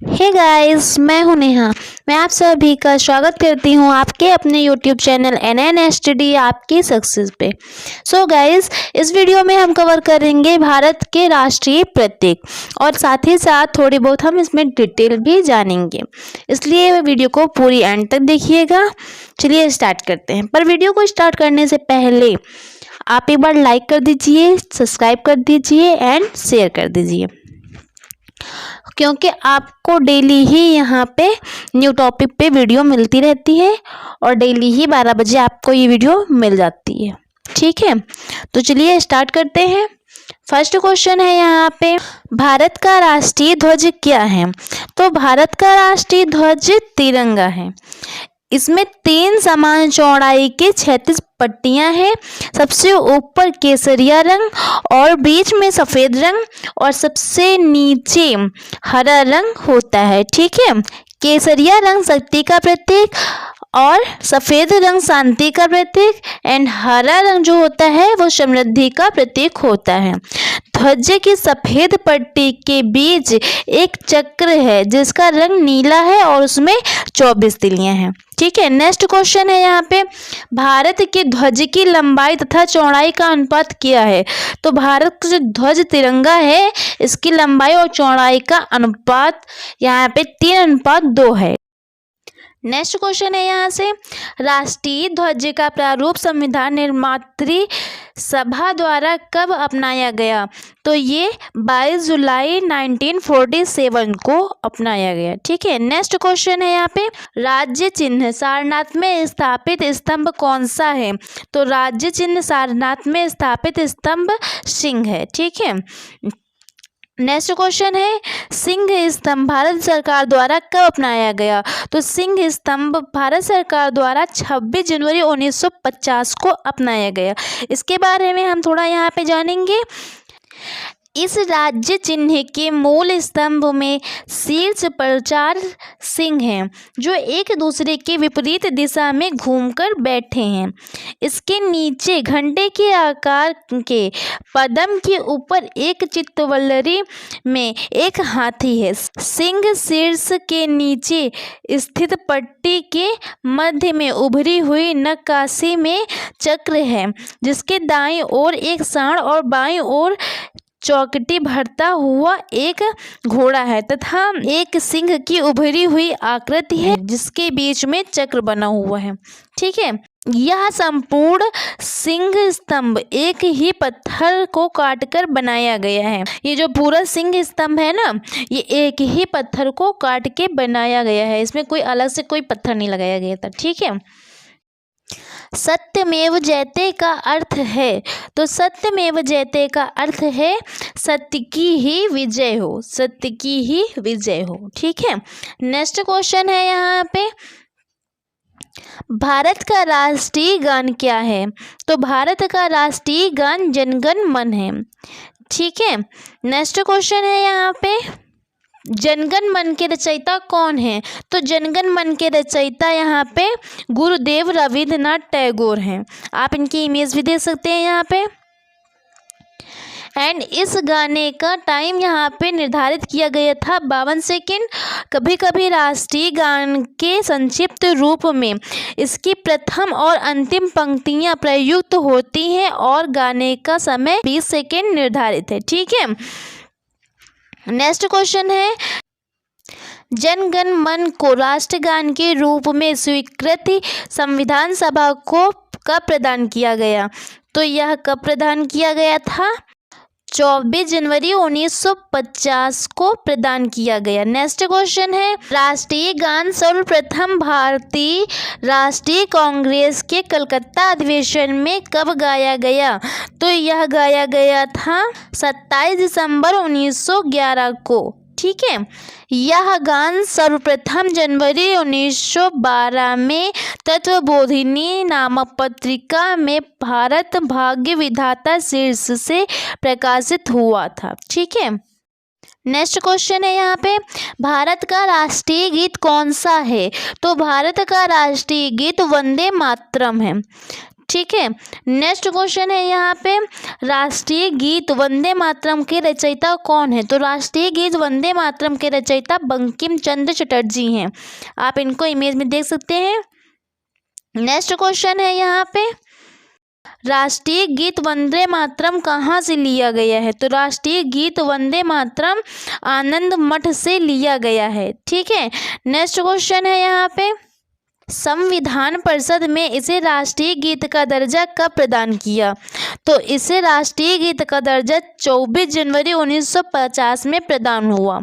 Hey guys, मैं हूं नेहा। मैं आप सभी का स्वागत करती हूं आपके अपने यूट्यूब चैनल NNSTD आपकी सक्सेस पे। सो गाइस, इस वीडियो में हम कवर करेंगे भारत के राष्ट्रीय प्रतीक और साथ ही साथ थोड़ी बहुत हम इसमें डिटेल भी जानेंगे, इसलिए वीडियो को पूरी एंड तक देखिएगा। चलिए स्टार्ट करते हैं। पर वीडियो को स्टार्ट करने से पहले आप एक बार लाइक कर दीजिए, सब्सक्राइब कर दीजिए एंड शेयर कर दीजिए, क्योंकि आपको डेली ही यहाँ पे न्यू टॉपिक पे वीडियो मिलती रहती है और डेली ही 12 बजे आपको ये वीडियो मिल जाती है। ठीक है, तो चलिए स्टार्ट करते हैं। फर्स्ट क्वेश्चन है यहाँ पे, भारत का राष्ट्रीय ध्वज क्या है? तो भारत का राष्ट्रीय ध्वज तिरंगा है। इसमें 3 समान चौड़ाई के 36 पट्टियां हैं। सबसे ऊपर केसरिया रंग और बीच में सफ़ेद रंग और सबसे नीचे हरा रंग होता है। ठीक है, केसरिया रंग शक्ति का प्रतीक और सफ़ेद रंग शांति का प्रतीक एंड हरा रंग जो होता है वो समृद्धि का प्रतीक होता है। ध्वज की सफ़ेद पट्टी के बीच एक चक्र है जिसका रंग नीला है और उसमें 24 तिलियां हैं। ठीक है, नेक्स्ट क्वेश्चन है यहाँ पे, भारत के ध्वज की लंबाई तथा चौड़ाई का अनुपात क्या है? तो भारत का जो ध्वज तिरंगा है इसकी लंबाई और चौड़ाई का अनुपात यहाँ पे 3:2 है। नेक्स्ट क्वेश्चन है यहाँ से, राष्ट्रीय ध्वज का प्रारूप संविधान निर्मात्री सभा द्वारा कब अपनाया गया? तो ये 22 जुलाई 1947 को अपनाया गया। ठीक है, नेक्स्ट क्वेश्चन है यहाँ पे, राज्य चिन्ह सारनाथ में स्थापित स्तंभ कौन सा है? तो राज्य चिन्ह सारनाथ में स्थापित स्तंभ सिंह है। ठीक है, नेक्स्ट क्वेश्चन है, सिंह स्तंभ भारत सरकार द्वारा कब अपनाया गया? तो सिंह स्तंभ भारत सरकार द्वारा 26 जनवरी 1950 को अपनाया गया। इसके बारे में हम थोड़ा यहाँ पे जानेंगे। इस राज्य चिन्ह के मूल स्तंभ में शीर्ष पर 4 सिंह हैं जो एक दूसरे के विपरीत दिशा में घूमकर बैठे हैं। इसके नीचे घंटे के आकार के पद्म के ऊपर एक चित्तवल्लरी में एक हाथी है। सिंह शीर्ष के नीचे स्थित पट्टी के मध्य में उभरी हुई नक्काशी में चक्र है जिसके दाईं ओर एक सांड और बाईं ओर चौकटी भरता हुआ एक घोड़ा है तथा एक सिंह की उभरी हुई आकृति है जिसके बीच में चक्र बना हुआ है। ठीक है, यह संपूर्ण सिंह स्तंभ एक ही पत्थर को काटकर बनाया गया है। ये जो पूरा सिंह स्तंभ है ना, ये एक ही पत्थर को काट के बनाया गया है, इसमें कोई अलग से कोई पत्थर नहीं लगाया गया था। ठीक है, सत्यमेव जयते का अर्थ है? तो सत्यमेव जयते का अर्थ है सत्य की ही विजय हो, सत्य की ही विजय हो। ठीक है, नेक्स्ट क्वेश्चन है यहाँ पे, भारत का राष्ट्रीय गान क्या है? तो भारत का राष्ट्रीय गान जनगण मन है। ठीक है, नेक्स्ट क्वेश्चन है यहाँ पे, जनगण मन के रचयिता कौन है? तो जनगण मन के रचयिता यहाँ पे गुरुदेव रविंद्रनाथ टैगोर हैं। आप इनकी इमेज भी देख सकते हैं यहाँ पे। एंड इस गाने का टाइम यहाँ पे निर्धारित किया गया था 52 सेकेंड। कभी कभी राष्ट्रीय गान के संक्षिप्त रूप में इसकी प्रथम और अंतिम पंक्तियाँ प्रयुक्त होती हैं और गाने का समय 20 सेकेंड निर्धारित है। ठीक है, नेक्स्ट क्वेश्चन है, जनगण मन को राष्ट्रगान के रूप में स्वीकृति संविधान सभा को कब प्रदान किया गया? तो यह कब प्रदान किया गया था? 24 जनवरी 1950 को प्रदान किया गया। नेक्स्ट क्वेश्चन है, राष्ट्रीय गान सर्वप्रथम भारतीय राष्ट्रीय कांग्रेस के कलकत्ता अधिवेशन में कब गाया गया? तो यह गाया गया था 27 दिसंबर 1911 को। ठीक है, यह गान सर्वप्रथम जनवरी 1912 में तत्वबोधिनी नामक पत्रिका में भारत भाग्य विधाता शीर्ष से प्रकाशित हुआ था। ठीक है, नेक्स्ट क्वेश्चन है यहाँ पे, भारत का राष्ट्रीय गीत कौन सा है? तो भारत का राष्ट्रीय गीत वंदे मातरम है। ठीक है। नेक्स्ट क्वेश्चन है यहाँ पे, राष्ट्रीय गीत वंदे मातरम के रचयिता कौन है? तो राष्ट्रीय गीत वंदे मातरम के रचयिता बंकिम चंद्र चटर्जी हैं। आप इनको इमेज में देख सकते हैं। नेक्स्ट क्वेश्चन है यहाँ पे, राष्ट्रीय गीत वंदे मातरम कहाँ से लिया गया है? तो राष्ट्रीय गीत वंदे मातरम आनंद मठ से लिया गया है। ठीक है। नेक्स्ट क्वेश्चन है यहाँ पे, संविधान परिषद में इसे राष्ट्रीय गीत का दर्जा कब प्रदान किया? तो इसे राष्ट्रीय गीत का दर्जा 24 जनवरी 1950 में प्रदान हुआ।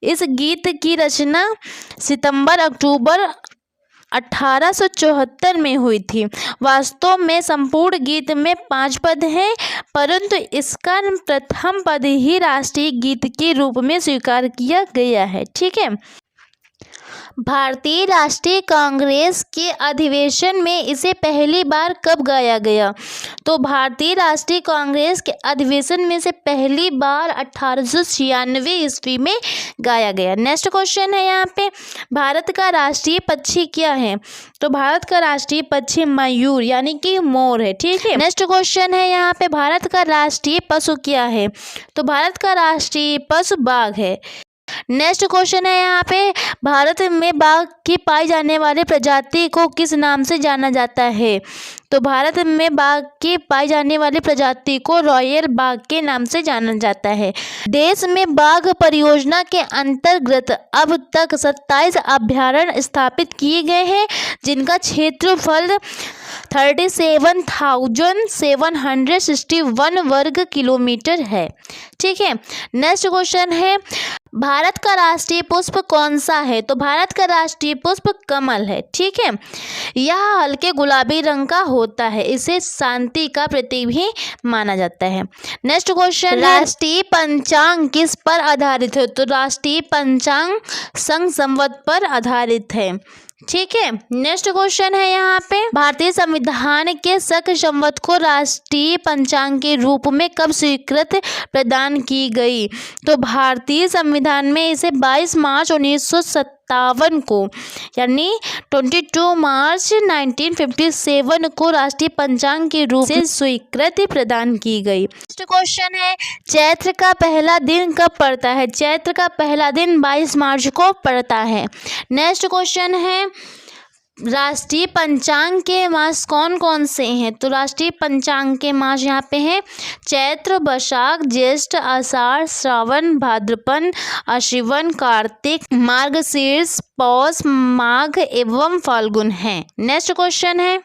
इस गीत की रचना सितंबर अक्टूबर 1874 में हुई थी। वास्तव में संपूर्ण गीत में 5 पद हैं, परंतु इसका प्रथम पद ही राष्ट्रीय गीत के रूप में स्वीकार किया गया है। ठीक है। भारतीय राष्ट्रीय कांग्रेस के अधिवेशन में इसे पहली बार कब गाया गया? तो भारतीय राष्ट्रीय कांग्रेस के अधिवेशन में से पहली बार 1896 ईस्वी में गाया गया। नेक्स्ट क्वेश्चन है यहाँ पे, भारत का राष्ट्रीय पक्षी क्या है? तो भारत का राष्ट्रीय पक्षी मयूर यानी कि मोर है। ठीक है। नेक्स्ट क्वेश्चन है यहाँ पे, भारत का राष्ट्रीय पशु क्या है? तो भारत का राष्ट्रीय पशु बाघ है। नेक्स्ट क्वेश्चन है यहाँ पे, भारत में बाघ की पाई जाने वाली प्रजाति को किस नाम से जाना जाता है? तो भारत में बाघ की पाई जाने वाली प्रजाति को रॉयल बाघ के नाम से जाना जाता है। देश में बाघ परियोजना के अंतर्गत अब तक 27 अभयारण्य स्थापित किए गए हैं, जिनका क्षेत्रफल 37,761 वर्ग किलोमीटर है। ठीक है। नेक्स्ट क्वेश्चन है, भारत का राष्ट्रीय पुष्प कौन सा है? तो भारत का राष्ट्रीय पुष्प कमल है। ठीक है। यह हल्के गुलाबी रंग का होता है। इसे शांति का प्रतीक भी माना जाता है। नेक्स्ट क्वेश्चन, राष्ट्रीय पंचांग किस पर आधारित है? तो राष्ट्रीय पंचांग संघ संवत पर आधारित है। ठीक है। नेक्स्ट क्वेश्चन है यहाँ पे, भारतीय संविधान के शक संवत को राष्ट्रीय पंचांग के रूप में कब स्वीकृति प्रदान की गई? तो भारतीय संविधान में इसे 22 मार्च 1957 को यानी 22 मार्च 1957 को राष्ट्रीय पंचांग के रूप से स्वीकृति प्रदान की गई। नेक्स्ट क्वेश्चन है, चैत्र का पहला दिन कब पड़ता है? चैत्र का पहला दिन 22 मार्च को पड़ता है। नेक्स्ट क्वेश्चन है, राष्ट्रीय पंचांग के मास कौन कौन से हैं? तो राष्ट्रीय पंचांग के मास यहाँ पे हैं चैत्र, बैसाख, ज्येष्ठ, आषाढ़, श्रावण, भाद्रपद, आश्विन, कार्तिक, मार्गशीर्ष, पौष, माघ एवं फाल्गुन हैं। नेक्स्ट क्वेश्चन है,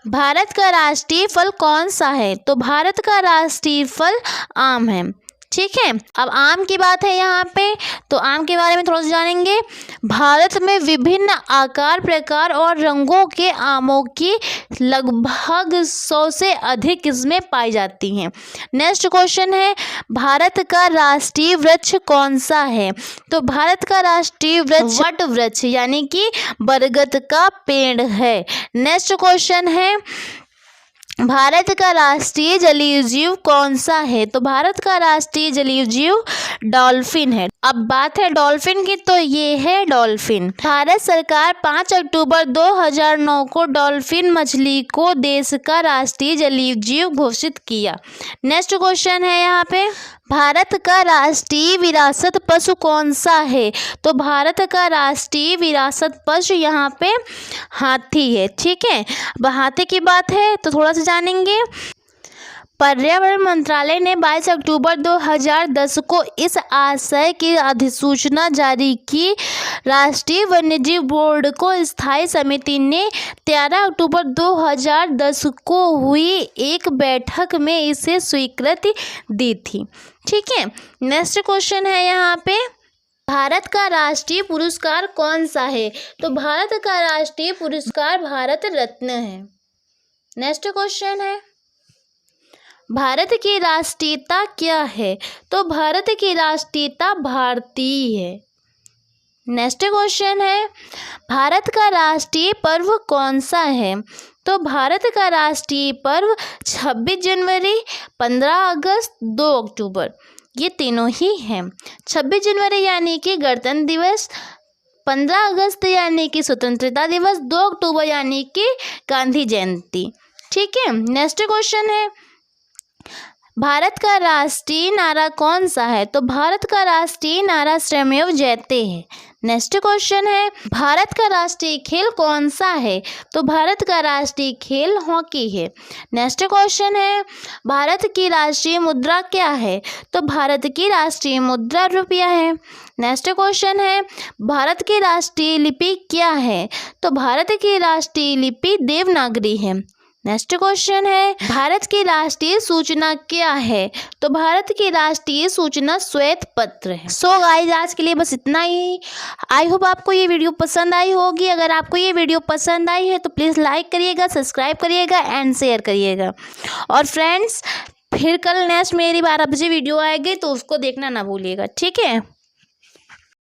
भारत का राष्ट्रीय फल कौन सा है? तो भारत का राष्ट्रीय फल आम है। ठीक है। अब आम की बात है यहाँ पे, तो आम के बारे में थोड़ा सा जानेंगे। भारत में विभिन्न आकार, प्रकार और रंगों के आमों की लगभग 100 से अधिक किस्में पाई जाती हैं। नेक्स्ट क्वेश्चन है, भारत का राष्ट्रीय वृक्ष कौन सा है? तो भारत का राष्ट्रीय वृक्ष वट वृक्ष यानी कि बरगद का पेड़ है। नेक्स्ट क्वेश्चन है, भारत का राष्ट्रीय जलीय जीव कौन सा है? तो भारत का राष्ट्रीय जलीय जीव डॉल्फिन है। अब बात है डॉल्फिन की, तो ये है डॉल्फिन। भारत सरकार 5 अक्टूबर 2009 को डॉल्फिन मछली को देश का राष्ट्रीय जलीय जीव घोषित किया। नेक्स्ट क्वेश्चन है यहाँ पे, भारत का राष्ट्रीय विरासत पशु कौन सा है? तो भारत का राष्ट्रीय विरासत पशु यहाँ पे हाथी है। ठीक है। अब हाथी की बात है तो थोड़ा सा जानेंगे। पर्यावरण मंत्रालय ने 22 अक्टूबर 2010 को इस आशय की अधिसूचना जारी की। राष्ट्रीय वन्यजीव बोर्ड को स्थायी समिति ने 13 अक्टूबर 2010 को हुई एक बैठक में इसे स्वीकृति दी थी। ठीक है। नेक्स्ट क्वेश्चन है यहाँ पे, भारत का राष्ट्रीय पुरस्कार कौन सा है? तो भारत का राष्ट्रीय पुरस्कार भारत रत्न है। नेक्स्ट क्वेश्चन है, भारत की राष्ट्रीयता क्या है? तो भारत की राष्ट्रीयता भारतीय है। नेक्स्ट क्वेश्चन है, भारत का राष्ट्रीय पर्व कौन सा है? तो भारत का राष्ट्रीय पर्व 26 जनवरी, 15 अगस्त, 2 अक्टूबर ये तीनों ही हैं। 26 जनवरी यानी कि गणतंत्र दिवस, 15 अगस्त यानी कि स्वतंत्रता दिवस, 2 अक्टूबर यानी कि गांधी जयंती। ठीक है, नेक्स्ट क्वेश्चन है, भारत का राष्ट्रीय नारा कौन सा है? तो भारत का राष्ट्रीय नारा श्रमेव जयते है। नेक्स्ट क्वेश्चन है, भारत का राष्ट्रीय खेल कौन सा है? तो भारत का राष्ट्रीय खेल हॉकी है। नेक्स्ट क्वेश्चन है, भारत की राष्ट्रीय मुद्रा क्या है? तो भारत की राष्ट्रीय मुद्रा रुपया है। नेक्स्ट क्वेश्चन है, भारत की राष्ट्रीय लिपि क्या है? तो भारत की राष्ट्रीय लिपि देवनागरी है। नेक्स्ट क्वेश्चन है, भारत की राष्ट्रीय सूचना क्या है? तो भारत की राष्ट्रीय सूचना श्वेत पत्र है। सो गाइस, आज के लिए बस इतना ही। आई होप आपको ये वीडियो पसंद आई होगी। अगर आपको ये वीडियो पसंद आई है तो प्लीज़ लाइक करिएगा, सब्सक्राइब करिएगा एंड शेयर करिएगा। और फ्रेंड्स, फिर कल नेक्स्ट मेरी 12 बजे वीडियो आएगी तो उसको देखना ना भूलिएगा। ठीक है।